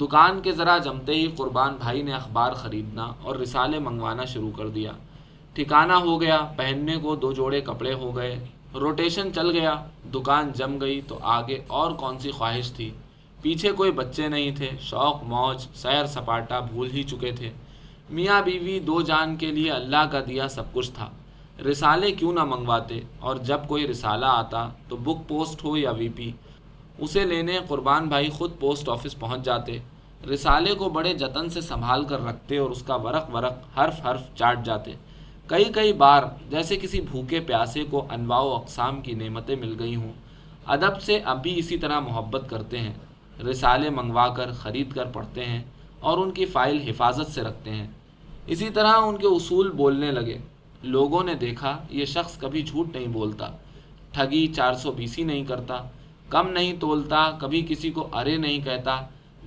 دکان کے ذرا جمتے ہی قربان بھائی نے اخبار خریدنا اور رسالے منگوانا شروع کر دیا۔ ٹھکانہ ہو گیا، پہننے کو 2 جوڑے کپڑے ہو گئے، روٹیشن چل گیا، دکان جم گئی تو آگے اور کون سی خواہش تھی؟ پیچھے کوئی بچے نہیں تھے، شوق موج سیر سپاٹا بھول ہی چکے تھے۔ میاں بیوی 2 جان کے لیے اللہ کا دیا سب کچھ تھا۔ رسالے کیوں نہ منگواتے، اور جب کوئی رسالہ آتا تو بک پوسٹ ہو یا وی پی، اسے لینے قربان بھائی خود پوسٹ آفس پہنچ جاتے۔ رسالے کو بڑے جتن سے سنبھال کر رکھتے اور اس کا ورق ورق حرف حرف چاٹ جاتے۔ کئی بار جیسے کسی بھوکے پیاسے کو انواع و اقسام کی نعمتیں مل گئی ہوں۔ ادب سے اب بھی اسی طرح محبت کرتے ہیں، رسالے منگوا کر خرید کر پڑھتے ہیں اور ان کی فائل حفاظت سے رکھتے ہیں۔ اسی طرح ان کے اصول بولنے لگے۔ لوگوں نے دیکھا یہ شخص کبھی جھوٹ نہیں بولتا، ٹھگی 420 نہیں کرتا، کم نہیں تولتا، کبھی کسی کو ارے نہیں کہتا،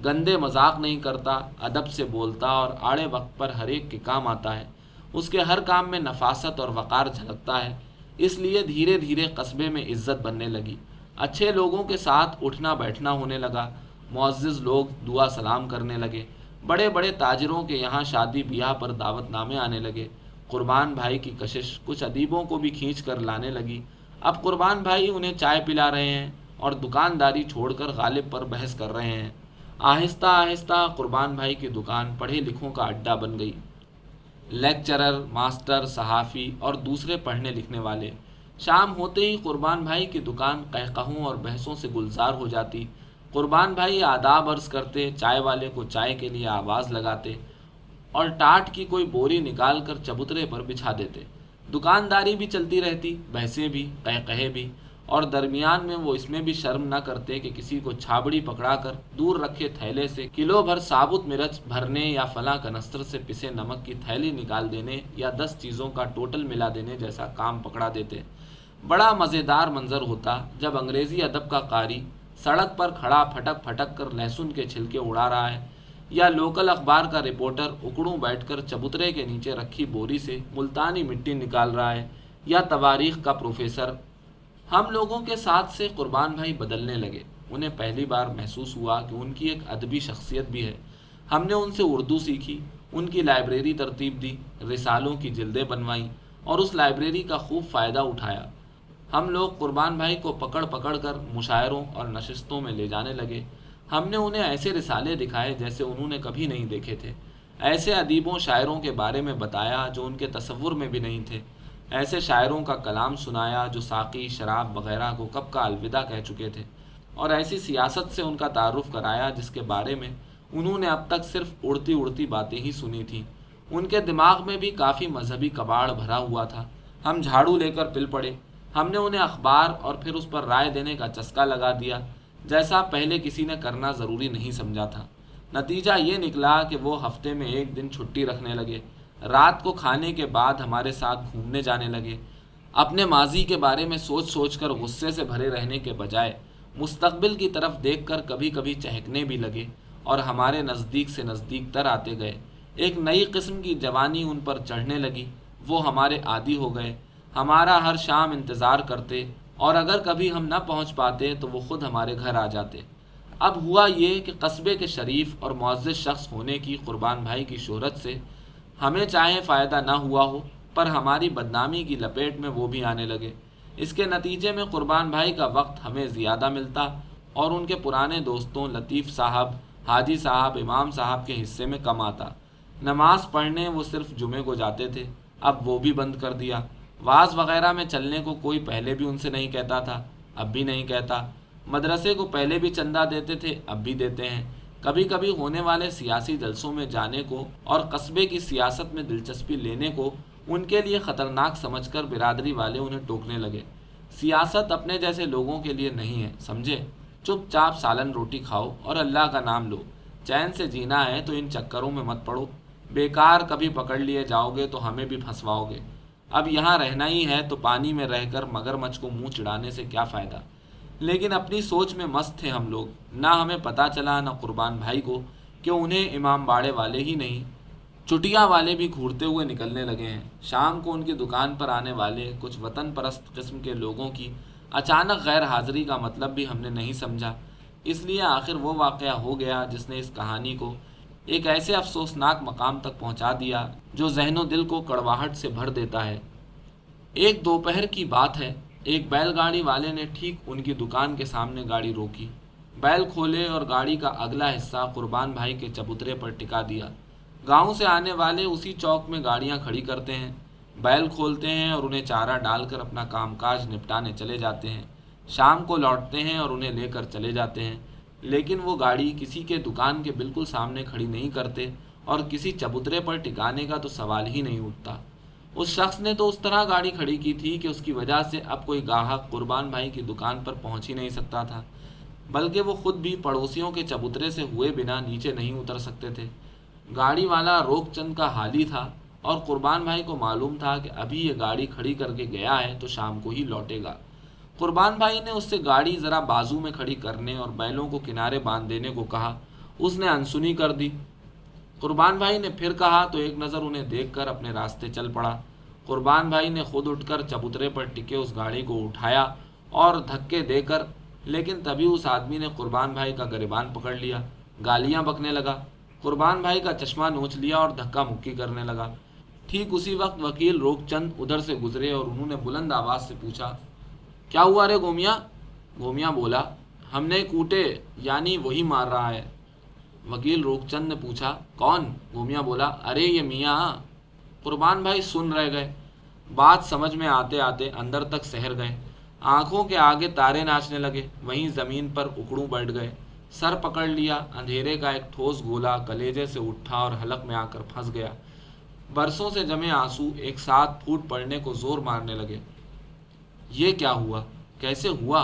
گندے مذاق نہیں کرتا، ادب سے بولتا اور آڑے وقت پر ہر ایک کے کام آتا ہے۔ اس کے ہر کام میں نفاست اور وقار جھلکتا ہے، اس لیے دھیرے دھیرے قصبے میں عزت بننے لگی۔ اچھے لوگوں کے ساتھ اٹھنا بیٹھنا ہونے لگا، معزز لوگ دعا سلام کرنے لگے، بڑے بڑے تاجروں کے یہاں شادی بیاہ پر دعوت نامے آنے لگے۔ قربان بھائی کی کشش کچھ ادیبوں کو بھی کھینچ کر لانے لگی۔ اب قربان بھائی انہیں چائے پلا رہے ہیں اور دکانداری چھوڑ کر غالب پر بحث کر رہے ہیں۔ آہستہ آہستہ قربان بھائی کی دکان پڑھے لکھوں کا اڈا بن گئی۔ لیکچرر، ماسٹر، صحافی اور دوسرے پڑھنے لکھنے والے۔ شام ہوتے ہی قربان بھائی کی دکان قہقہوں اور بحثوں سے گلزار ہو جاتی۔ قربان بھائی آداب عرض کرتے، چائے والے کو چائے کے لیے آواز لگاتے اور ٹاٹ کی کوئی بوری نکال کر چبوترے پر بچھا دیتے۔ دکانداری بھی چلتی رہتی، بحثیں بھی، قہقہے بھی، اور درمیان میں وہ اس میں بھی شرم نہ کرتے کہ کسی کو چھابڑی پکڑا کر دور رکھے تھیلے سے کلو بھر ثابت مرچ بھرنے یا فلاں کنستر سے پسے نمک کی تھیلی نکال دینے یا 10 چیزوں کا ٹوٹل ملا دینے جیسا کام پکڑا دیتے۔ بڑا مزیدار منظر ہوتا جب انگریزی ادب کا قاری سڑک پر کھڑا پھٹک پھٹک کر لہسن کے چھلکے اڑا رہا ہے، یا لوکل اخبار کا رپورٹر اکڑوں بیٹھ کر چبوترے کے نیچے رکھی بوری سے ملتانی مٹی نکال رہا ہے، یا تواریخ کا پروفیسر۔ ہم لوگوں کے ساتھ سے قربان بھائی بدلنے لگے۔ انہیں پہلی بار محسوس ہوا کہ ان کی ایک ادبی شخصیت بھی ہے۔ ہم نے ان سے اردو سیکھی، ان کی لائبریری ترتیب دی، رسالوں کی جلدیں بنوائیں اور اس لائبریری کا خوب فائدہ اٹھایا۔ ہم لوگ قربان بھائی کو پکڑ پکڑ کر مشاعروں اور نشستوں میں لے جانے لگے۔ ہم نے انہیں ایسے رسالے دکھائے جیسے انہوں نے کبھی نہیں دیکھے تھے، ایسے ادیبوں شاعروں کے بارے میں بتایا جو ان کے تصور میں بھی نہیں تھے، ایسے شاعروں کا کلام سنایا جو ساقی، شراب وغیرہ کو کب کا الوداع کہہ چکے تھے، اور ایسی سیاست سے ان کا تعارف کرایا جس کے بارے میں انہوں نے اب تک صرف اڑتی اڑتی باتیں ہی سنی تھیں۔ ان کے دماغ میں بھی کافی مذہبی کباڑ بھرا ہوا تھا۔ ہم جھاڑو لے کر پل پڑے۔ ہم نے انہیں اخبار اور پھر اس پر رائے دینے کا چسکا لگا دیا جیسا پہلے کسی نے کرنا ضروری نہیں سمجھا تھا۔ نتیجہ یہ نکلا کہ وہ ہفتے میں 1 دن چھٹی رکھنے لگے، رات کو کھانے کے بعد ہمارے ساتھ گھومنے جانے لگے۔ اپنے ماضی کے بارے میں سوچ سوچ کر غصے سے بھرے رہنے کے بجائے مستقبل کی طرف دیکھ کر کبھی کبھی چہکنے بھی لگے اور ہمارے نزدیک سے نزدیک تر آتے گئے۔ ایک نئی قسم کی جوانی ان پر چڑھنے لگی۔ وہ ہمارے عادی ہو گئے، ہمارا ہر شام انتظار کرتے، اور اگر کبھی ہم نہ پہنچ پاتے تو وہ خود ہمارے گھر آ جاتے۔ اب ہوا یہ کہ قصبے کے شریف اور معزز شخص ہونے کی قربان بھائی کی شہرت سے ہمیں چاہے فائدہ نہ ہوا ہو، پر ہماری بدنامی کی لپیٹ میں وہ بھی آنے لگے۔ اس کے نتیجے میں قربان بھائی کا وقت ہمیں زیادہ ملتا اور ان کے پرانے دوستوں لطیف صاحب، حاجی صاحب، امام صاحب کے حصے میں کم آتا۔ نماز پڑھنے وہ صرف جمعے کو جاتے تھے، اب وہ بھی بند کر دیا۔ واز وغیرہ میں چلنے کو کوئی پہلے بھی ان سے نہیں کہتا تھا، اب بھی نہیں کہتا۔ مدرسے کو پہلے بھی چندہ دیتے تھے، اب بھی دیتے ہیں۔ کبھی کبھی ہونے والے سیاسی جلسوں میں جانے کو اور قصبے کی سیاست میں دلچسپی لینے کو ان کے لیے خطرناک سمجھ کر برادری والے انہیں ٹوکنے لگے۔ سیاست اپنے جیسے لوگوں کے لیے نہیں ہے، سمجھے؟ چپ چاپ سالن روٹی کھاؤ اور اللہ کا نام لو۔ چین سے جینا ہے تو ان چکروں میں مت پڑو، بیکار کبھی پکڑ لیے جاؤ گے تو ہمیں بھی پھنسواؤ گے۔ اب یہاں رہنا ہی ہے تو پانی میں رہ کر مگرمچھ کو منہ چڑھانے سے کیا فائدہ؟ لیکن اپنی سوچ میں مست تھے ہم لوگ، نہ ہمیں پتہ چلا نہ قربان بھائی کو کہ انہیں امام باڑے والے ہی نہیں، چٹیا والے بھی گھورتے ہوئے نکلنے لگے ہیں۔ شام کو ان کی دکان پر آنے والے کچھ وطن پرست قسم کے لوگوں کی اچانک غیر حاضری کا مطلب بھی ہم نے نہیں سمجھا۔ اس لیے آخر وہ واقعہ ہو گیا جس نے اس کہانی کو ایک ایسے افسوسناک مقام تک پہنچا دیا جو ذہن و دل کو کڑواہٹ سے بھر دیتا ہے۔ ایک دوپہر کی بات ہے، ایک بیل گاڑی والے نے ٹھیک ان کی دکان کے سامنے گاڑی روکی، بیل کھولے اور گاڑی کا اگلا حصہ قربان بھائی کے چبوترے پر ٹکا دیا۔ گاؤں سے آنے والے اسی چوک میں گاڑیاں کھڑی کرتے ہیں، بیل کھولتے ہیں اور انہیں چارہ ڈال کر اپنا کام کاج نپٹانے چلے جاتے ہیں۔ شام کو لوٹتے ہیں اور انہیں لے کر چلے جاتے ہیں، لیکن وہ گاڑی کسی کے دکان کے بالکل سامنے کھڑی نہیں کرتے اور کسی چبوترے پر ٹکانے کا تو سوال ہی نہیں اٹھتا۔ اس شخص نے تو اس طرح گاڑی کھڑی کی تھی کہ اس کی وجہ سے اب کوئی گاہک قربان بھائی کی دکان پر پہنچ ہی نہیں سکتا تھا، بلکہ وہ خود بھی پڑوسیوں کے چبوترے سے ہوئے بنا نیچے نہیں اتر سکتے تھے۔ گاڑی والا روک چند کا حالی تھا اور قربان بھائی کو معلوم تھا کہ ابھی یہ گاڑی کھڑی کر کے گیا ہے تو شام کو ہی لوٹے گا۔ قربان بھائی نے اس سے گاڑی ذرا بازو میں کھڑی کرنے اور بیلوں کو کنارے باندھ دینے کو کہا۔ اس نے انسنی کر دی۔ قربان بھائی نے پھر کہا تو ایک نظر انہیں دیکھ کر اپنے راستے چل پڑا۔ قربان بھائی نے خود اٹھ کر چبوترے پر ٹکے اس گاڑی کو اٹھایا اور دھکے دے کر، لیکن تبھی اس آدمی نے قربان بھائی کا گریبان پکڑ لیا، گالیاں بکنے لگا، قربان بھائی کا چشمہ نوچ لیا اور دھکا مکی کرنے لگا۔ ٹھیک اسی وقت وکیل روک چند ادھر سے گزرے اور انہوں نے بلند آواز سے پوچھا، کیا ہوا رے گومیا؟ گومیا بولا، ہم نے کوٹے، یعنی وہی مار رہا ہے۔ وکیل روک چند نے پوچھا، کون؟ گومیا بولا، ارے یہ میاں۔ قربان بھائی سن رہ گئے، بات سمجھ میں آتے آتے اندر تک سحر گئے، آنکھوں کے آگے تارے ناچنے لگے، وہیں زمین پر اکڑوں بیٹھ گئے، سر پکڑ لیا، اندھیرے کا ایک ٹھوس گولا کلیجے سے اٹھا اور حلق میں آ کر پھنس گیا۔ برسوں سے جمے آنسو ایک ساتھ پھوٹ پڑنے کو زور مارنے لگے۔ یہ کیا ہوا؟ کیسے ہوا؟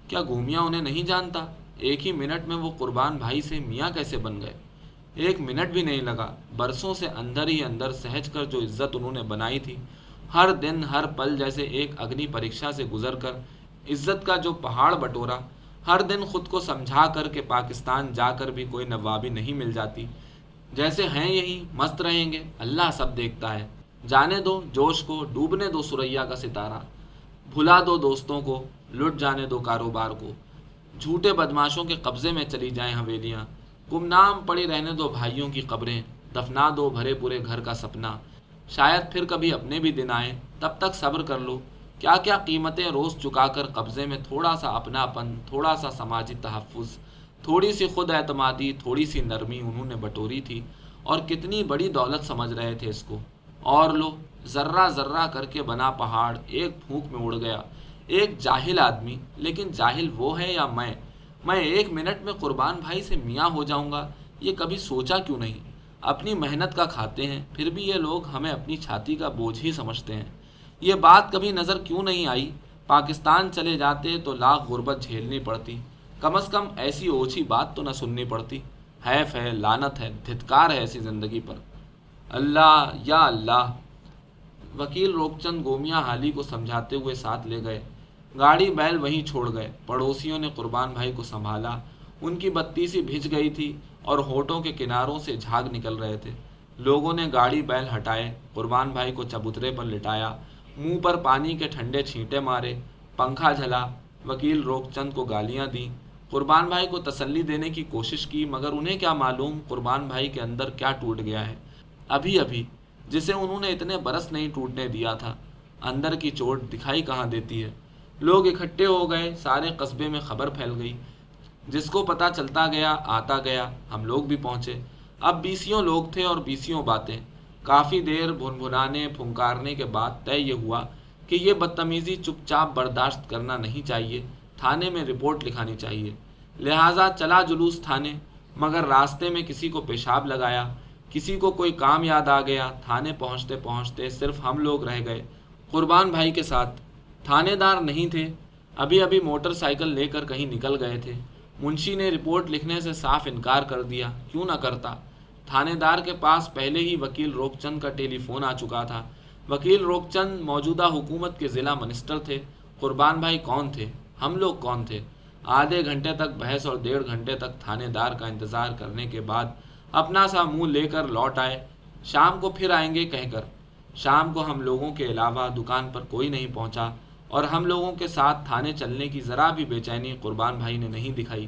کیا گومیا انہیں نہیں جانتا؟ ایک ہی منٹ میں وہ قربان بھائی سے میاں کیسے بن گئے؟ ایک منٹ بھی نہیں لگا، برسوں سے اندر ہی اندر سہج کر جو عزت انہوں نے بنائی تھی، ہر دن ہر پل جیسے ایک اگنی پریکشا سے گزر کر عزت کا جو پہاڑ بٹورا، ہر دن خود کو سمجھا کر کہ پاکستان جا کر بھی کوئی نوابی نہیں مل جاتی، جیسے ہیں یہی مست رہیں گے، اللہ سب دیکھتا ہے، جانے دو جوش کو، ڈوبنے دو سریا کا ستارہ، بھلا دو دوستوں کو، لٹ جانے دو کاروبار کو، جھوٹے بدماشوں کے قبضے میں چلی جائیں حویلیاں، گمنام پڑی رہنے دو بھائیوں کی قبریں، دفنا دو بھرے پورے گھر کا سپنا، شاید پھر کبھی اپنے بھی دن آئیں، تب تک صبر کر لو، کیا کیا قیمتیں روز چکا کر قبضے میں تھوڑا سا اپناپن، تھوڑا سا سماجی تحفظ، تھوڑی سی خود اعتمادی، تھوڑی سی نرمی انہوں نے بٹوری تھی، اور کتنی بڑی دولت سمجھ رہے تھے اس کو، اور لو ذرہ ذرہ کر کے بنا پہاڑ ایک پھونک میں اڑ گیا۔ ایک جاہل آدمی، لیکن جاہل وہ ہے یا میں ایک منٹ میں قربان بھائی سے میاں ہو جاؤں گا، یہ کبھی سوچا کیوں نہیں؟ اپنی محنت کا کھاتے ہیں، پھر بھی یہ لوگ ہمیں اپنی چھاتی کا بوجھ ہی سمجھتے ہیں۔ یہ بات کبھی نظر کیوں نہیں آئی؟ پاکستان چلے جاتے تو لاکھ غربت جھیلنی پڑتی، کم از کم ایسی اوچھی بات تو نہ سننی پڑتی۔ حیف ہے، لعنت ہے، دھتکار ہے ایسی زندگی پر۔ اللہ یا اللہ! وکیل روک چند گومیا حالی کو سمجھاتے ہوئے ساتھ لے گئے، گاڑی بیل وہیں چھوڑ گئے۔ پڑوسیوں نے قربان بھائی کو سنبھالا، ان کی بتی سی بھج گئی تھی اور ہونٹوں کے کناروں سے جھاگ نکل رہے تھے۔ لوگوں نے گاڑی بیل ہٹائے، قربان بھائی کو چبوترے پر لٹایا، منہ پر پانی کے ٹھنڈے چھینٹے مارے، پنکھا جھلا، وکیل روک چند کو گالیاں دیں، قربان بھائی کو تسلی دینے کی کوشش کی، مگر انہیں کیا معلوم قربان بھائی کے اندر کیا ٹوٹ گیا ہے، ابھی ابھی، جسے انہوں نے اتنے برس نہیں ٹوٹنے دیا تھا۔ اندر کی چوٹ دکھائی کہاں دیتی ہے؟ لوگ اکٹھے ہو گئے، سارے قصبے میں خبر پھیل گئی، جس کو پتہ چلتا گیا آتا گیا، ہم لوگ بھی پہنچے۔ اب بیسیوں لوگ تھے اور بیسیوں باتیں۔ کافی دیر بھنبھنانے پھنکارنے کے بعد طے یہ ہوا کہ یہ بدتمیزی چپ چاپ برداشت کرنا نہیں چاہیے، تھانے میں رپورٹ لکھانی چاہیے۔ لہٰذا چلا جلوس تھانے، مگر راستے میں کسی کو پیشاب لگایا، کسی کو کوئی کام یاد آ گیا، تھانے پہنچتے پہنچتے صرف ہم لوگ رہ گئے قربان بھائی کے ساتھ۔ تھانے دار نہیں تھے، ابھی ابھی موٹر سائیکل لے کر کہیں نکل گئے تھے۔ منشی نے رپورٹ لکھنے سے صاف انکار کر دیا، کیوں نہ کرتا؟ تھانے دار کے پاس پہلے ہی وکیل روک چند کا ٹیلی فون آ چکا تھا۔ وکیل روک چند موجودہ حکومت کے ضلع منسٹر تھے۔ قربان بھائی کون تھے؟ ہم لوگ کون تھے؟ آدھے گھنٹے تک بحث اور 1.5 گھنٹے تک تھانے دار کا انتظار کرنے کے بعد اپنا سا منہ لے کر لوٹ آئے، شام کو پھر آئیں گے کہہ کر۔ شام کو ہم لوگوں کے علاوہ دکان پر کوئی نہیں پہنچا، اور ہم لوگوں کے ساتھ تھانے چلنے کی ذرا بھی بے چینی قربان بھائی نے نہیں دکھائی۔